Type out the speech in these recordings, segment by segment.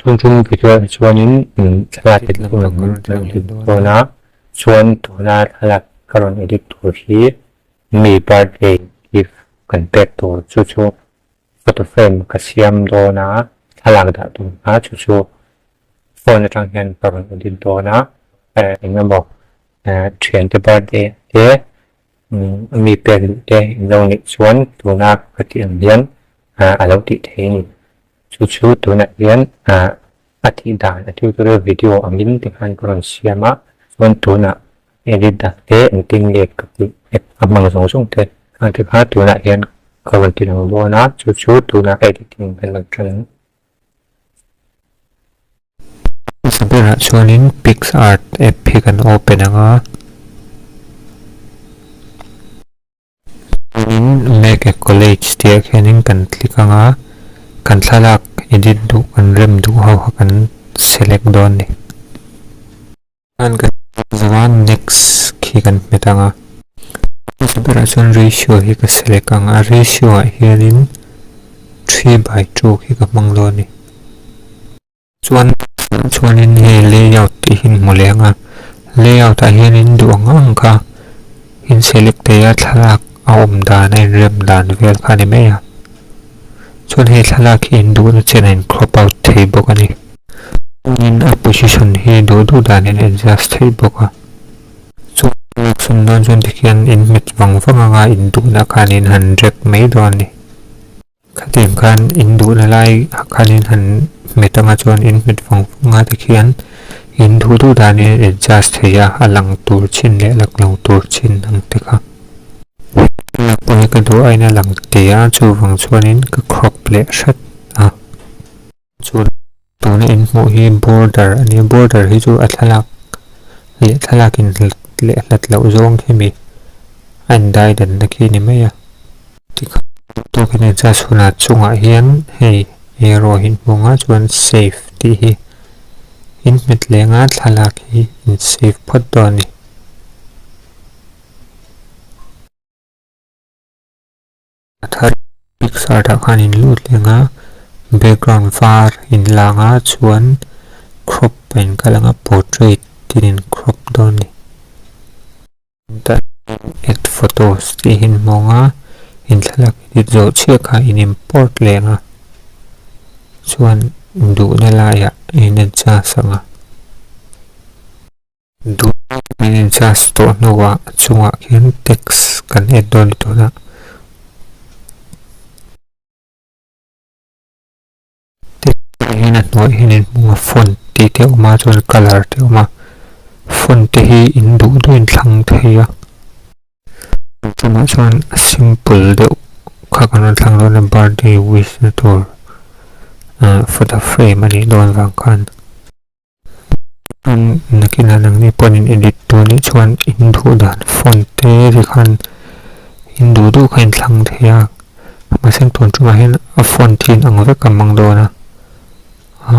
tung video chuanin thlalak edit tuna chuan tuna thlalak karon edit tur hi mi birthday gift kan pek tur chu photo frame ka siam dawna thlalak dah tuna chu phone atang hian karon edit dawna engemaw thian te birthday te mi pek te englo ni chuan tuna ka ti ang hian alo ti thein chu tuna hian ati dan tutorial video amin tikhan karon siama chuan tuna edit dah te engting le kapi amang song te kan tikha tuna hian karon tinang dawna chu tuna editing kan lang sabera chuanin PicsArt app hi kan open anga make a collage te khianin kan click anga kan thlalak edit du kan rem du ho kan select don ni kan zaman next khi kan metanga sabera chuan ratio hi ka select anga ratio a hianin 3/2 hi ka mang don ni chuanin he layout ti hin mulenga layout a hianin du anga ka in select ya thlalak a om dan a rem dan vel khani meya chuan he thlalak hi in du na chen in crop out thei bawk ani in a position hi du dan in adjust thei bawk a chuan sun don chuan tikhian in met wang anga in du na khanin 100 mai don ni khatim khan in du na lai khanin han metanga chuan in met wang anga tikhian in du dan in adjust theya alang tur chin le lak lo tur chin ang tika lakpoi ka du aina lang tia chu wang chuanin ka crop le shat chu tuna in mo hi border ani border hi chu athalak le thalakin le lat lo zong hemi an dai dan na ki ni maya tikha to kan cha suna chunga hian hei arrow hin monga chuan save ti hi in met lenga thlalak hi in save phot doni athar PicsArt khan in lut lenga background var in langa chuan crop pen kalanga portrait tin crop doni add photos ti hin monga in thlalak edit zo cheka in import lenga chuan du na laya in adjust anga du in adjust to nowa chunga khian text kan add don tuna hina no hinin mga font ti te uma chuan color te uma font te hi in du in thlang theya chuma chuan simple de kha kan thlang lo na birthday wish na tur photo frame ani don wang khan nakina nang ni ponin edit tu ni chuan in du dan font te ri khan in du khain thlang theya maseng ton chuma hin a font tin ang ve kamang do na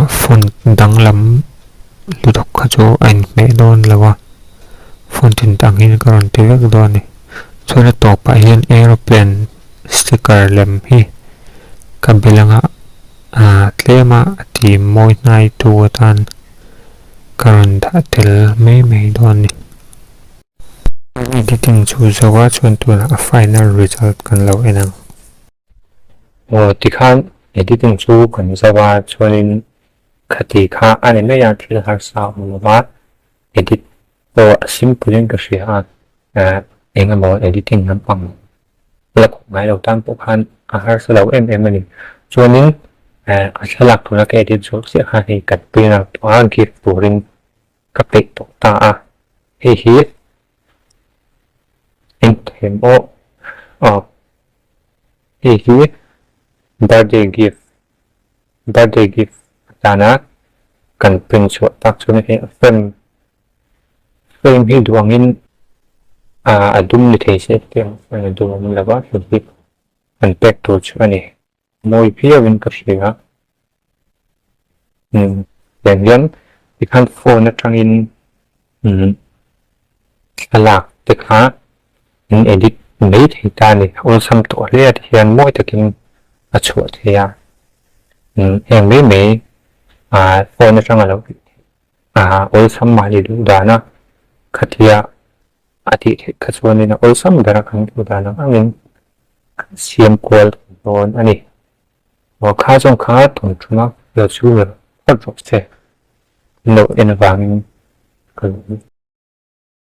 font danglam ludok khacho ain me don lawa fontin tangin karon te vek don ni chona to pa hian aeroplane sticker lem hi kabilanga tlema ati moi nai tu tan karon da tel me don ni editing chu zawa chuan tuna a final result kan lo enang tikhan editing chu kan zawa chuanin khati kha ani na ya thil har sa umwa edit to simple ka shia engemaw editing han pang lak ngai lo tan po khan a har sa lo ani chuanin a thalak thuna ka edit zo se kha hi kat pina to an ki purin ka pe to ta a hi in themo hi birthday gift dana kan print shot tak chuna he frame hi duangin adum ni thei se te adum lawa hi kan pack to chani moi phia win ka shega then ikhan phone atangin alak te kha in edit nei thei ta ni ol sam to le hian moi takin a chhuat heya heng me phone na changa lo ol sam mali du dana khatia ati khachwani na ol sam dara khang du dana angin siam kol don ani wa kha jong kha thon chuna yo chu me phot che no in wang